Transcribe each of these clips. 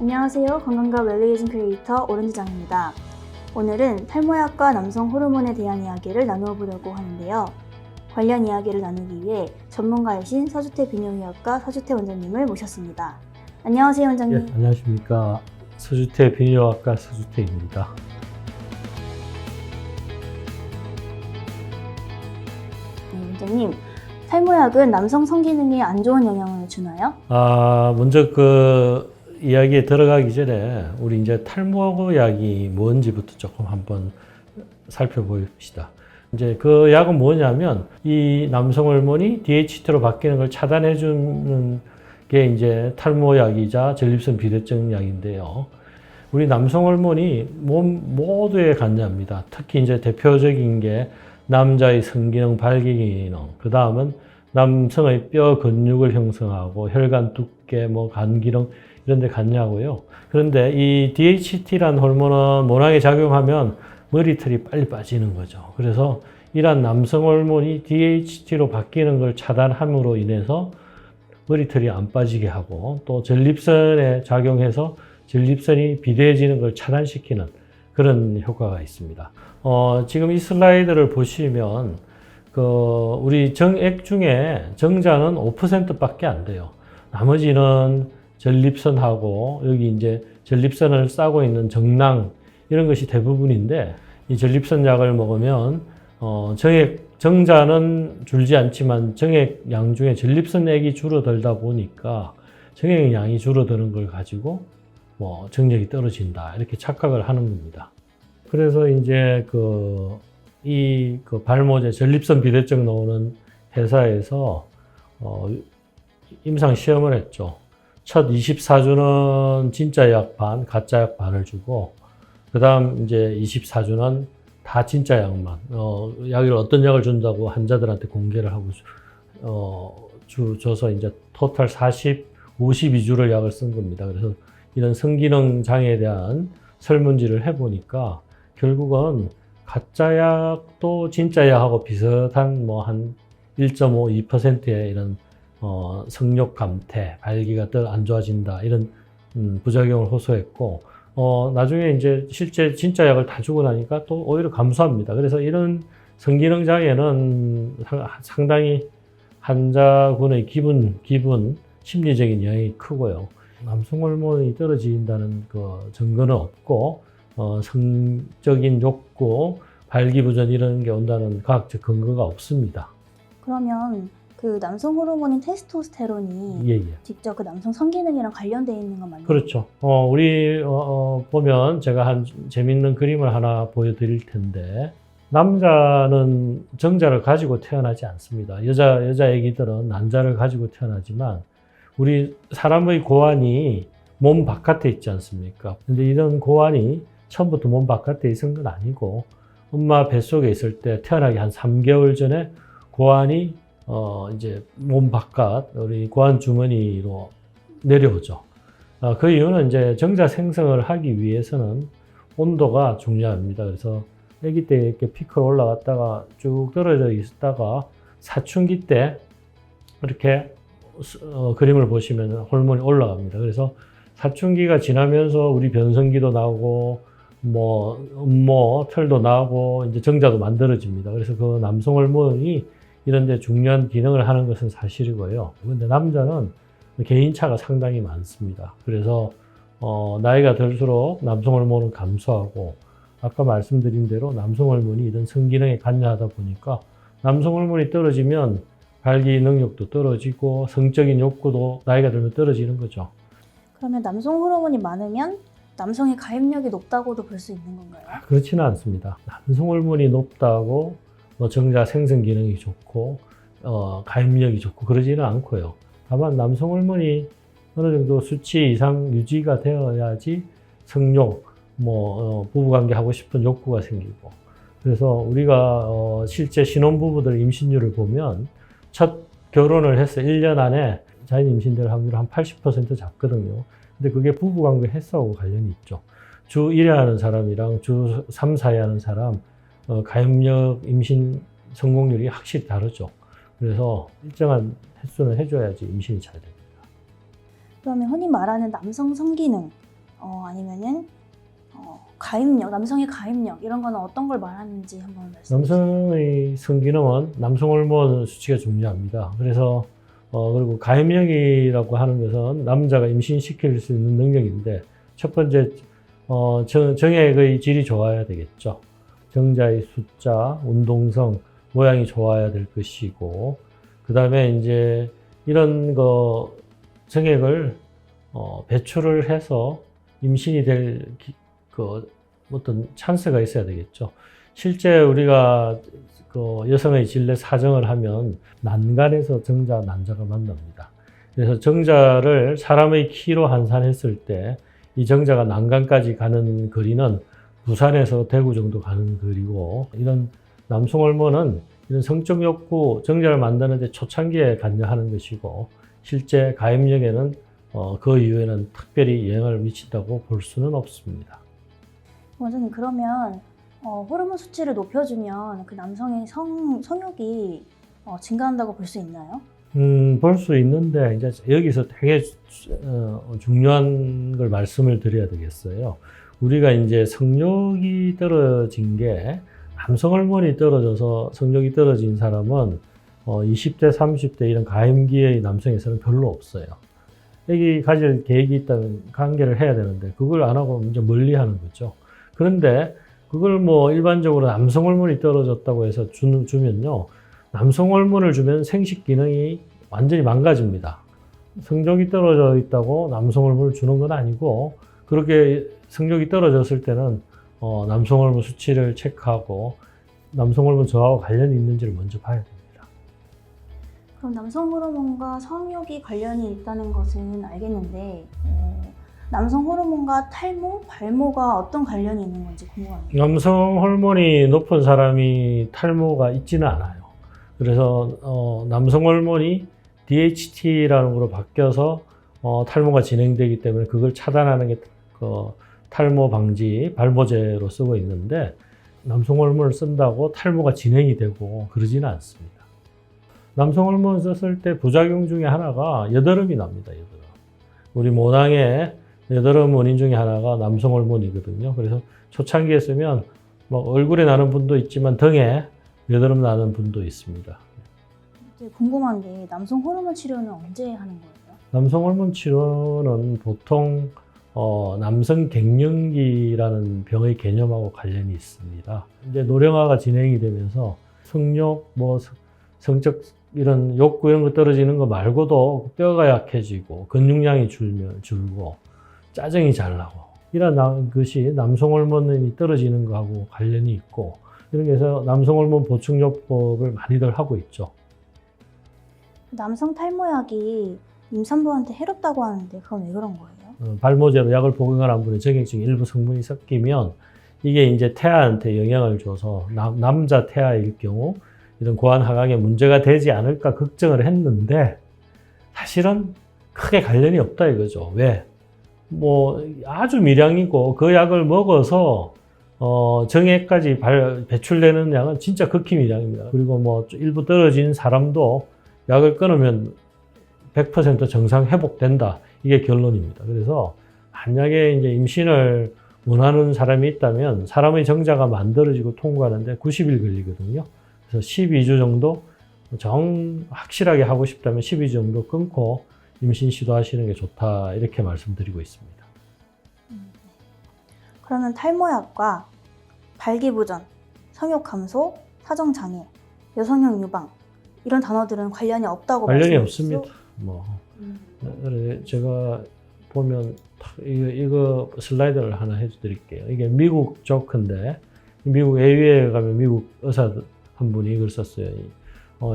안녕하세요. 건강과 웰리에이징 크리에이터 오렌지장입니다. 오늘은 탈모약과 남성 호르몬에 대한 이야기를 나누어 보려고 하는데요. 관련 이야기를 나누기 위해 전문가이신 서주태 비뇨의학과 서주태 원장님을 모셨습니다. 안녕하세요, 원장님. 예, 안녕하십니까. 서주태 비뇨의학과 서주태입니다. 네, 원장님. 탈모약은 남성 성기능에 안 좋은 영향을 주나요? 먼저 그 이야기에 들어가기 전에 우리 이제 탈모약이 뭔지부터 조금 한번 살펴봅시다. 이제 그 약은 뭐냐면 이 남성 호르몬이 DHT로 바뀌는 걸 차단해 주는 게 이제 탈모약이자 전립선 비대증 약인데요. 우리 남성 호르몬이 몸 모두에 관여합니다. 특히 이제 대표적인 게 남자의 성기능, 발기기능, 그 다음은 남성의 뼈 근육을 형성하고 혈관 두께, 간 기능 이런 데 관여하고요. 그런데 이 DHT라는 호르몬은 모낭에 작용하면 머리털이 빨리 빠지는 거죠. 그래서 이러한 남성 호르몬이 DHT로 바뀌는 걸 차단함으로 인해서 머리털이 안 빠지게 하고 또 전립선에 작용해서 전립선이 비대해지는 걸 차단시키는 그런 효과가 있습니다. 지금 이 슬라이드를 보시면 우리 정액 중에 정자는 5%밖에 안 돼요. 나머지는 전립선하고 여기 이제 전립선을 싸고 있는 정낭 이런 것이 대부분인데 이 전립선 약을 먹으면 정자는 줄지 않지만 정액 양 중에 전립선액이 줄어들다 보니까 정액 양이 줄어드는 걸 가지고 정력이 떨어진다 이렇게 착각을 하는 겁니다. 그래서 이제 발모제 전립선 비대증 나오는 회사에서 임상 시험을 했죠. 첫 24주는 진짜 약 반, 가짜 약 반을 주고 그 다음 이제 24주는 다 진짜 약만 약을 어떤 약을 준다고 환자들한테 공개를 하고 줘서 이제 토탈 52주를 약을 쓴 겁니다. 그래서 이런 성기능 장애에 대한 설문지를 해보니까 결국은 가짜 약도 진짜 약하고 비슷한 한 1.5, 2%의 이런 성욕 감퇴, 발기가 더 안 좋아진다 이런 부작용을 호소했고 나중에 이제 실제 진짜 약을 다 주고 나니까 또 오히려 감소합니다. 그래서 이런 성기능 장애는 상당히 환자군의 기분, 심리적인 영향이 크고요. 남성 호르몬이 떨어진다는 증거는 없고 성적인 욕구, 발기부전 이런 게 온다는 과학적 근거가 없습니다. 그러면 그 남성 호르몬인 테스토스테론이 직접 그 남성 성기능이랑 관련되어 있는 건 맞나요? 그렇죠. 우리 보면 제가 한 재밌는 그림을 하나 보여드릴 텐데 남자는 정자를 가지고 태어나지 않습니다. 여자 애기들은 난자를 가지고 태어나지만 우리 사람의 고환이 몸 바깥에 있지 않습니까? 근데 이런 고환이 처음부터 몸 바깥에 있은 건 아니고 엄마 뱃속에 있을 때 태어나기 한 3개월 전에 고환이 이제 몸 바깥 우리 고환 주머니로 내려오죠. 그 이유는 이제 정자 생성을 하기 위해서는 온도가 중요합니다. 그래서 아기 때 이렇게 피크로 올라갔다가 쭉 떨어져 있다가 사춘기 때 이렇게 그림을 보시면 호르몬이 올라갑니다. 그래서 사춘기가 지나면서 우리 변성기도 나오고 음모, 털도 나오고 이제 정자도 만들어집니다. 그래서 그 남성 호르몬이 이런 데 중요한 기능을 하는 것은 사실이고요. 근데 남자는 개인차가 상당히 많습니다. 그래서 나이가 들수록 남성 호르몬은 감소하고 아까 말씀드린 대로 남성 호르몬이 이런 성기능에 관여하다 보니까 남성 호르몬이 떨어지면 발기 능력도 떨어지고 성적인 욕구도 나이가 들면 떨어지는 거죠. 그러면 남성 호르몬이 많으면 남성의 가입력이 높다고도 볼 수 있는 건가요? 그렇지는 않습니다. 남성 호르몬이 높다고 정자 생성 기능이 좋고 가입력이 좋고 그러지는 않고요. 다만 남성 호르몬이 어느 정도 수치 이상 유지가 되어야지 성욕, 부부관계 하고 싶은 욕구가 생기고 그래서 우리가 실제 신혼부부들 임신율을 보면 첫 결혼을 해서 1년 안에 자연 임신될 확률이 한 80% 잡거든요. 근데 그게 부부관계 횟수하고 관련이 있죠. 주 1회 하는 사람이랑 주 3, 4회 하는 사람 가입력 임신 성공률이 확실히 다르죠. 그래서 일정한 횟수는 해줘야지 임신이 잘 됩니다. 그러면 흔히 말하는 남성 성기능, 아니면은 가입력, 남성의 가입력 이런 거는 어떤 걸 말하는지 한번 말씀해 주세요. 남성의 성기능은 남성 호르몬 수치가 중요합니다. 그래서 그리고 가임력이라고 하는 것은 남자가 임신시킬 수 있는 능력인데 첫 번째 정액의 질이 좋아야 되겠죠. 정자의 숫자, 운동성, 모양이 좋아야 될 것이고 그 다음에 이제 이런 정액을 배출을 해서 임신이 될 어떤 찬스가 있어야 되겠죠. 실제 우리가 여성의 질내 사정을 하면 난간에서 정자, 난자가 만납니다. 그래서 정자를 사람의 키로 환산했을 때 이 정자가 난간까지 가는 거리는 부산에서 대구 정도 가는 거리고 이런 남성 호르몬은 이런 성적 욕구, 정자를 만드는데 초창기에 관여하는 것이고 실제 가임력에는 그 이후에는 특별히 영향을 미친다고 볼 수는 없습니다. 원장님 그러면 호르몬 수치를 높여주면 그 남성의 성욕이 증가한다고 볼 수 있나요? 볼 수 있는데 이제 여기서 되게 중요한 걸 말씀을 드려야 되겠어요. 우리가 이제 성욕이 떨어진 게 남성 호르몬이 떨어져서 성욕이 떨어진 사람은 20대, 30대 이런 가임기의 남성에서는 별로 없어요. 애기 가질 계획이 있다면 관계를 해야 되는데 그걸 안 하고 이제 멀리 하는 거죠. 그런데 그걸 일반적으로 남성 호르몬이 떨어졌다고 해서 주면요. 남성 호르몬을 주면 생식 기능이 완전히 망가집니다. 성적이 떨어져 있다고 남성 호르몬을 주는 건 아니고 그렇게 성적이 떨어졌을 때는 남성 호르몬 수치를 체크하고 남성 호르몬 저하고 관련이 있는지를 먼저 봐야 됩니다. 그럼 남성 호르몬과 성욕이 관련이 있다는 것은 알겠는데 남성 호르몬과 탈모, 발모가 어떤 관련이 있는 건지 궁금합니다. 남성 호르몬이 높은 사람이 탈모가 있지는 않아요. 그래서 남성 호르몬이 DHT라는 걸로 바뀌어서 탈모가 진행되기 때문에 그걸 차단하는 게 탈모 방지 발모제로 쓰고 있는데 남성 호르몬을 쓴다고 탈모가 진행이 되고 그러지는 않습니다. 남성 호르몬 썼을 때 부작용 중에 하나가 여드름이 납니다. 여드름. 우리 모낭의 여드름 원인 중에 하나가 남성 호르몬이거든요. 그래서 초창기에 쓰면 얼굴에 나는 분도 있지만 등에 여드름 나는 분도 있습니다. 궁금한 게 남성 호르몬 치료는 언제 하는 거예요? 남성 호르몬 치료는 보통 남성 갱년기라는 병의 개념하고 관련이 있습니다. 이제 노령화가 진행이 되면서 성욕, 성적 이런 욕구 이런 거 떨어지는 거 말고도 뼈가 약해지고 근육량이 줄고 짜증이 잘 나고 이런 것이 남성 호르몬이 떨어지는 거하고 관련이 있고 이런 게서 남성 호르몬 보충요법을 많이들 하고 있죠. 남성 탈모약이 임산부한테 해롭다고 하는데 그건 왜 그런 거예요? 발모제로 약을 복용한 분의 정액 중에 일부 성분이 섞이면 이게 이제 태아한테 영향을 줘서 남자 태아일 경우 이런 고환 하강에 문제가 되지 않을까 걱정을 했는데 사실은 크게 관련이 없다 이거죠. 왜? 아주 미량이고 그 약을 먹어서 정액까지 배출되는 양은 진짜 극히 미량입니다. 그리고 일부 떨어진 사람도 약을 끊으면 100% 정상 회복된다. 이게 결론입니다. 그래서 만약에 이제 임신을 원하는 사람이 있다면 사람의 정자가 만들어지고 통과하는데 90일 걸리거든요. 그래서 12주 정도 확실하게 하고 싶다면 12주 정도 끊고 임신 시도하시는 게 좋다. 이렇게 말씀드리고 있습니다. 그러면 탈모약과 발기부전, 성욕 감소, 사정장애, 여성형 유방 이런 단어들은 관련이 없다고 관련이 말씀해 없습니다. 제가 보면 이거 슬라이드를 하나 해드릴게요. 이게 미국 조크인데 미국 AU에 가면 미국 의사 한 분이 이걸 썼어요.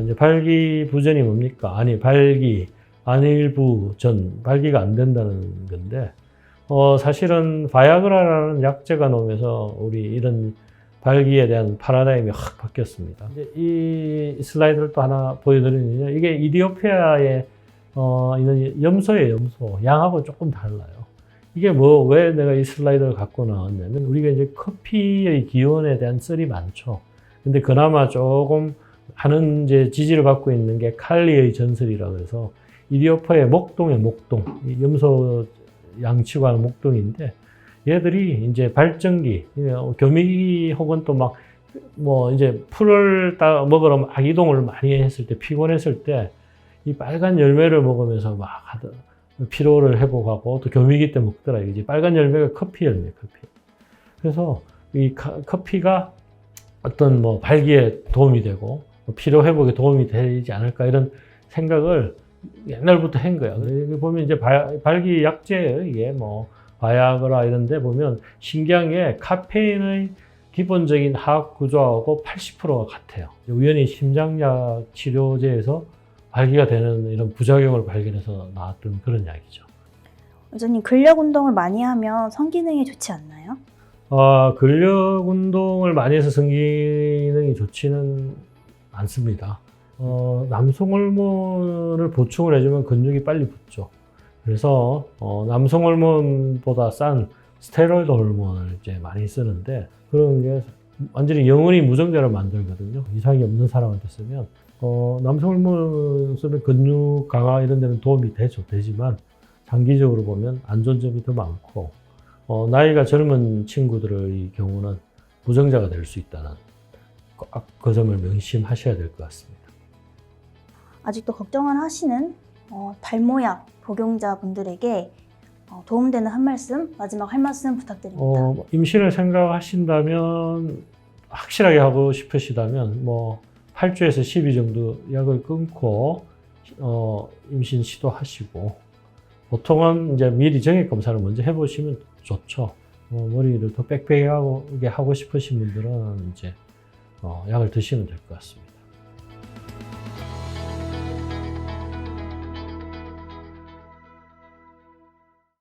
이제 발기부전이 뭡니까? 안일부전, 발기가 안 된다는 건데 사실은 바이아그라라는 약제가 나오면서 우리 이런 발기에 대한 파라다임이 확 바뀌었습니다. 이제 이 슬라이드를 또 하나 보여드리면요. 이게 이디오피아의 이런 염소예요, 염소. 양하고 조금 달라요. 이게 왜 내가 이 슬라이드를 갖고 나왔냐면 우리가 이제 커피의 기원에 대한 썰이 많죠. 근데 그나마 조금 많은 이제 지지를 받고 있는 게 칼리의 전설이라고 해서 이디오피아의 목동의 목동, 이 염소 양치관 목동인데 얘들이 이제 발전기, 교미기 혹은 또 막 뭐 이제 풀을 따 먹으러 막 이동을 많이 했을 때 피곤했을 때 이 빨간 열매를 먹으면서 막 피로를 회복하고 또 교미기 때 먹더라. 이제 빨간 열매가 커피 열매, 커피. 그래서 이 커피가 어떤 뭐 발기에 도움이 되고 피로 회복에 도움이 되지 않을까 이런 생각을 옛날부터 한 거야. 여기 보면 이제 발기 약제예요. 이게 뭐 바야그라 이런 데 보면 신기한 게 카페인의 기본적인 화학 구조하고 80%가 같아요. 우연히 심장약 치료제에서 발기가 되는 이런 부작용을 발견해서 나왔던 그런 약이죠. 원장님, 근력 운동을 많이 하면 성기능에 좋지 않나요? 근력 운동을 많이 해서 성기능이 좋지는 않습니다. 남성 호르몬을 보충을 해주면 근육이 빨리 붙죠. 그래서 남성 호르몬보다 싼 스테로이드 호르몬을 이제 많이 쓰는데 그런 게 완전히 영원히 무정자를 만들거든요. 이상이 없는 사람한테 쓰면 남성 호르몬 쓰면 근육 강화 이런 데는 도움이 되지만 장기적으로 보면 안 좋은 점이 더 많고 나이가 젊은 친구들의 경우는 무정자가 될 수 있다는 그 점을 명심하셔야 될 것 같습니다. 아직도 걱정을 하시는 달모약 복용자분들에게 도움되는 마지막 한 말씀 부탁드립니다. 임신을 생각하신다면 확실하게 하고 싶으시다면 8주에서 10일 정도 약을 끊고 임신 시도하시고 보통은 이제 미리 정액 검사를 먼저 해보시면 좋죠. 머리를 더 빽빽하게 하고 싶으신 분들은 이제 약을 드시면 될 것 같습니다.